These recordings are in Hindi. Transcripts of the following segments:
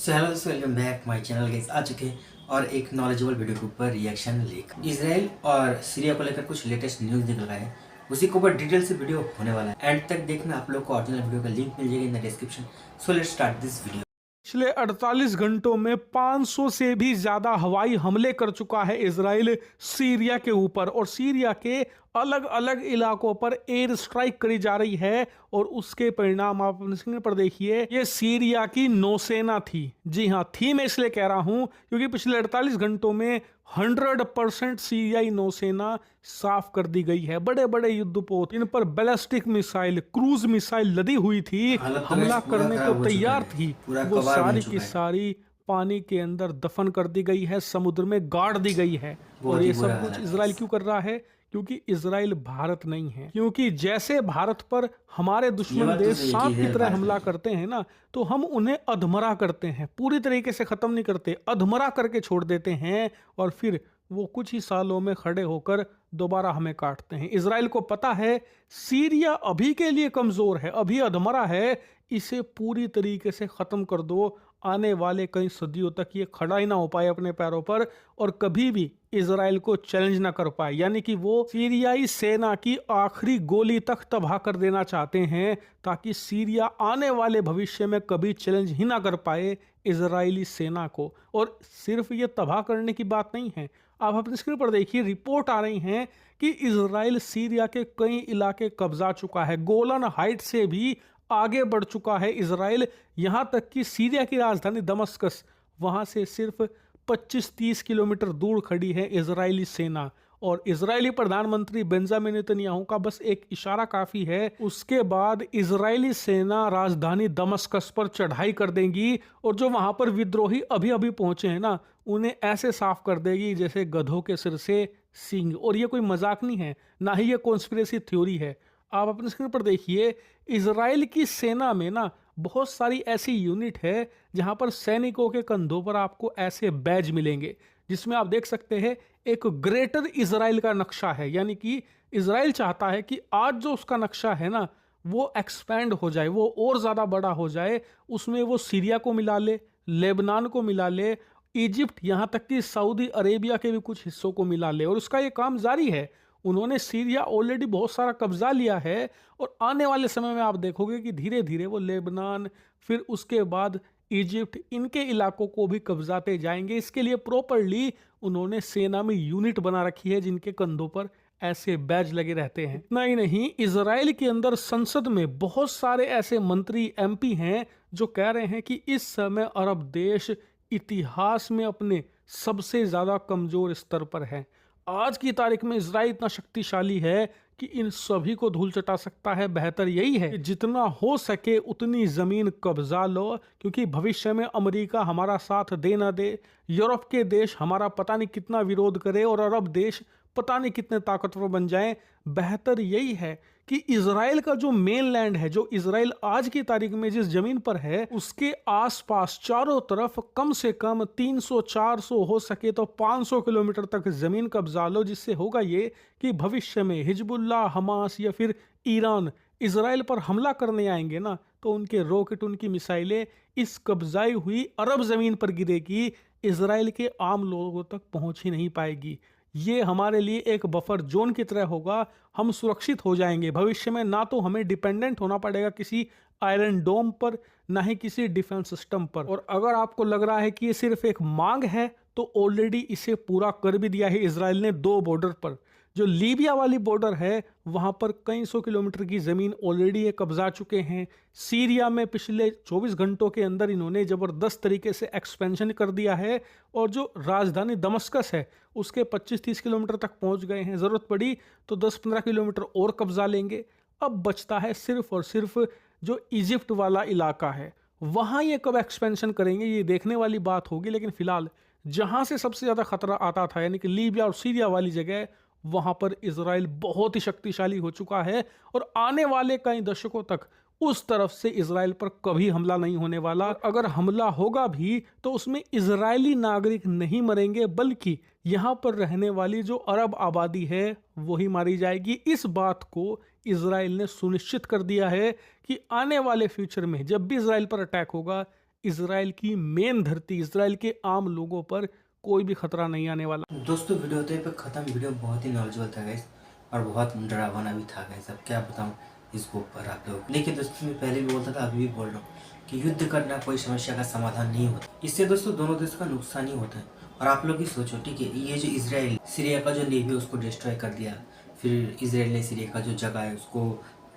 सो हेलो दोस्तों, welcome back my channel. Guys आ चुके हैं और एक नॉलेजेबल वीडियो के ऊपर रिएक्शन लेकर। इसराइल और सीरिया को लेकर कुछ लेटेस्ट न्यूज़ निकल रहा है, उसी के ऊपर डिटेल से वीडियो होने वाला है। एंड तक देखना, आप लोग को ओरिजिनल वीडियो का लिंक मिल जाएगा in the description. So let's start this video. पिछले 48 घंटों में 500 से भी ज्यादा हवाई हमले कर चुका है इजराइल सीरिया के ऊपर, और सीरिया के अलग अलग इलाकों पर एयर स्ट्राइक करी जा रही है। और उसके परिणाम आप अपने स्क्रीन पर देखिए, ये सीरिया की नौसेना थी। जी हाँ, थी मैं इसलिए कह रहा हूं क्योंकि पिछले 48 घंटों में 100% सीरियाई नौसेना साफ कर दी गई है। बड़े बड़े युद्धपोत, इन पर बैलिस्टिक मिसाइल, क्रूज मिसाइल लदी हुई थी, हालत तो हमला गाइस पूरा करने को खराब हो चुका तैयार है, थी, पूरा वो कबाड़ बन सारी की चुका है। सारी पानी के अंदर दफन कर दी गई है, समुद्र में गाड़ दी गई है। और बहुत ही ये बुरा सब हाल कुछ है इजराइल गाइस। क्यों कर रहा है? क्योंकि इजराइल भारत नहीं है। क्योंकि जैसे भारत पर हमारे ये दुश्मन बात तो देश सही है कि सांप की इजराइल तरह भारत हमला नहीं है। करते हैं ना, तो हम उन्हें अधमरा करते हैं, पूरी तरीके से खत्म नहीं करते, अधमरा करके छोड़ देते हैं। और फिर वो कुछ ही सालों में खड़े होकर दोबारा हमें काटते हैं। इजराइल को पता है सीरिया अभी के लिए कमजोर है, अभी अधमरा है, इसे पूरी तरीके से खत्म कर दो, आने वाले कई सदियों तक ये खड़ा ही ना हो पाए अपने पैरों पर, और कभी भी इजराइल को चैलेंज ना कर पाए। यानी कि वो सीरियाई सेना की आखिरी गोली तक तबाह कर देना चाहते हैं, ताकि सीरिया आने वाले भविष्य में कभी चैलेंज ही ना कर पाए इजरायली सेना को। और सिर्फ ये तबाह करने की बात नहीं है, आप अपनी स्क्रीन पर देखिए, रिपोर्ट आ रही हैं कि इजराइल सीरिया के कई इलाके कब्जा चुका है, गोलन हाइट से भी आगे बढ़ चुका है इजराइल। यहां तक कि सीरिया की राजधानी दमस्कस, वहां से सिर्फ 25-30 किलोमीटर दूर खड़ी है इजरायली सेना। और इजरायली प्रधानमंत्री बेंजामिन नेतन्याहू का बस एक इशारा काफी है, उसके बाद इजरायली सेना राजधानी दमस्कस पर चढ़ाई कर देगी, और जो वहां पर विद्रोही अभी अभी पहुंचे हैं ना, उन्हें ऐसे साफ कर देगी जैसे गधों के सिर से सींग। और ये कोई मजाक नहीं है, ना ही ये कॉन्स्पिरेसी थ्योरी है। आप अपने स्क्रीन पर देखिए, इजराइल की सेना में ना बहुत सारी ऐसी यूनिट है जहां पर सैनिकों के कंधों पर आपको ऐसे बैज मिलेंगे, जिसमें आप देख सकते हैं एक ग्रेटर इजराइल का नक्शा है। यानी कि इजराइल चाहता है कि आज जो उसका नक्शा है ना, वो एक्सपैंड हो जाए, वो और ज्यादा बड़ा हो जाए। उसमें वो सीरिया को मिला ले, लेबनान को मिला ले, इजिप्ट, यहां तक कि सऊदी अरेबिया के भी कुछ हिस्सों को मिला ले। और उसका ये काम जारी है। उन्होंने सीरिया ऑलरेडी बहुत सारा कब्जा लिया है, और आने वाले समय में आप देखोगे कि धीरे धीरे वो लेबनान, फिर उसके बाद इजिप्ट, इनके इलाकों को भी कब्जाते जाएंगे। इसके लिए प्रॉपरली उन्होंने सेना में यूनिट बना रखी है जिनके कंधों पर ऐसे बैज लगे रहते हैं। इतना ही नहीं, इजराइल के अंदर संसद में बहुत सारे ऐसे मंत्री, एमपी हैं जो कह रहे हैं कि इस समय अरब देश इतिहास में अपने सबसे ज्यादा कमजोर स्तर पर है। आज की तारीख में इजराइल इतना शक्तिशाली है कि इन सभी को धूल चटा सकता है। बेहतर यही है कि जितना हो सके उतनी जमीन कब्जा लो, क्योंकि भविष्य में अमेरिका हमारा साथ दे ना दे, यूरोप के देश हमारा पता नहीं कितना विरोध करे, और अरब देश पता नहीं कितने ताकतवर बन जाएं। बेहतर यही है कि इजराइल का जो मेन लैंड है, जो इजराइल आज की तारीख में जिस जमीन पर है, उसके आसपास चारों तरफ कम से कम 300-400, हो सके तो 500 किलोमीटर तक जमीन कब्जा लो। जिससे होगा ये कि भविष्य में हिजबुल्लाह, हमास या फिर ईरान इजराइल पर हमला करने आएंगे ना, तो उनके रॉकेट, उनकी मिसाइलें इस कब्जाई हुई अरब जमीन पर गिरेगी, इजराइल के आम लोगों तक पहुंच ही नहीं पाएगी। ये हमारे लिए एक बफर जोन की तरह होगा, हम सुरक्षित हो जाएंगे। भविष्य में ना तो हमें डिपेंडेंट होना पड़ेगा किसी आयरन डोम पर, ना ही किसी डिफेंस सिस्टम पर। और अगर आपको लग रहा है कि ये सिर्फ एक मांग है, तो ऑलरेडी इसे पूरा कर भी दिया है इजराइल ने। दो बॉर्डर पर, जो लीबिया वाली बॉर्डर है, वहां पर कई सौ किलोमीटर की जमीन ऑलरेडी ये कब्जा चुके हैं। सीरिया में पिछले 24 घंटों के अंदर इन्होंने जबरदस्त तरीके से एक्सपेंशन कर दिया है, और जो राजधानी दमस्कस है उसके 25-30 किलोमीटर तक पहुंच गए हैं। जरूरत पड़ी तो 10-15 किलोमीटर और कब्जा लेंगे। अब बचता है सिर्फ और सिर्फ जो इजिप्ट वाला इलाका है, वहां ये कब एक्सपेंशन करेंगे ये देखने वाली बात होगी। लेकिन फिलहाल जहां से सबसे ज्यादा खतरा आता था, यानी कि लीबिया और सीरिया वाली जगह, वहां पर इजराइल बहुत ही शक्तिशाली हो चुका है, और आने वाले कई दशकों तक उस तरफ से इजराइल पर कभी हमला नहीं होने वाला। अगर हमला होगा भी तो उसमें इजरायली नागरिक नहीं मरेंगे, बल्कि यहां पर रहने वाली जो अरब आबादी है वही मारी जाएगी। इस बात को इजराइल ने सुनिश्चित कर दिया है कि आने वाले फ्यूचर में जब भी इजराइल पर अटैक होगा, इसराइल की मेन धरती, इसराइल के आम लोगों पर कोई भी खतरा नहीं आने वाला। दोस्तों वीडियो होते पे खत्म। वीडियो बहुत ही नॉलेजेबल था गाइस और बहुत डरावना भी था गाइस। अब क्या बताऊं इसके ऊपर आप लोग। देखिए दोस्तों, मैं पहले भी बोलता था, अभी भी बोल रहा हूँ कि युद्ध करना कोई समस्या का समाधान नहीं होता। इससे दोस्तों दोनों देश का नुकसान ही होता है। और आप लोग ही सोचो, ठीक है, ये जो इसराइल सीरिया का जो नेवी है उसको डिस्ट्रॉय कर दिया, फिर इसराइल ने सीरिया का जो जगह है उसको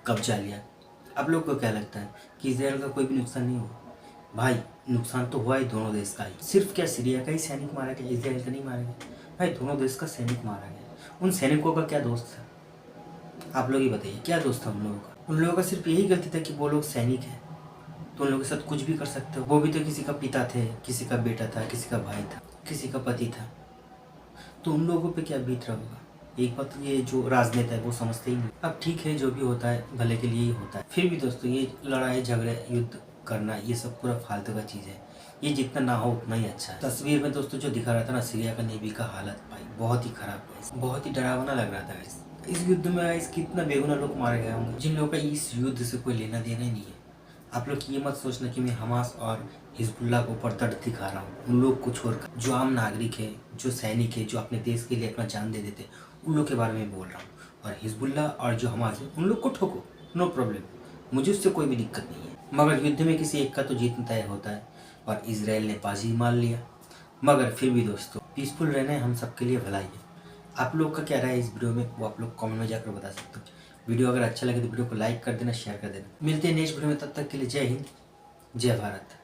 कब्जा लिया। आप लोग को क्या लगता है कि इसराइल का कोई भी नुकसान नहीं हुआ? भाई नुकसान तो हुआ ही दोनों देश का ही। सिर्फ क्या सीरिया का ही सैनिक मारा गया, इसराइल का नहीं मारा गया? भाई दोनों देश का सैनिक मारा गया। उन सैनिकों का क्या दोस्त था? आप लोग ही बताइए, क्या दोस्त था उन लोगों का? उन लोगों का सिर्फ यही गलती था कि वो लोग सैनिक हैं तो उन लोगों के साथ कुछ भी कर सकते हो। वो भी तो किसी का पिता थे, किसी का बेटा था, किसी का भाई था, किसी का पति था। तो उन लोगों पे क्या बीत रहा होगा? एक बात ये जो राजनेता है वो समझते ही नहीं। अब ठीक है, जो भी होता है भले के लिए ही होता है। फिर भी दोस्तों ये लड़ाई झगड़े युद्ध करना ये सब पूरा फालतू का चीज़ है। ये जितना ना हो उतना ही अच्छा है। तस्वीर में दोस्तों जो दिखा रहा था ना सीरिया का नेवी का हालत, भाई बहुत ही खराब है, बहुत ही डरावना लग रहा था। इस युद्ध में कितना बेगुनाह लोग मारे गए होंगे, जिन लोगों का इस युद्ध से कोई लेना देना ही नहीं है। आप लोग ये मत सोचना कि मैं हमास और हिजबुल्लाह के ऊपर दर्द दिखा रहा हूँ। उन लोग को छोड़कर जो आम नागरिक है, जो सैनिक है, जो अपने देश के लिए अपना जान दे देते, उन लोग के बारे में बोल रहा हूँ। और हिजबुल्लाह और जो हमास है उन लोग को ठोको, नो प्रॉब्लम, मुझे उससे कोई भी दिक्कत नहीं है। मगर युद्ध में किसी एक का तो जीतना तय होता है और इसराइल ने बाजी मार लिया। मगर फिर भी दोस्तों पीसफुल रहना हम सबके लिए भलाई है। आप लोग का क्या राय है इस वीडियो में वो आप लोग कमेंट में जाकर बता सकते हो। वीडियो अगर अच्छा लगे तो वीडियो को लाइक कर देना, शेयर कर देना। मिलते हैं नेक्स्ट वीडियो में, तब तक के लिए जय हिंद, जय भारत।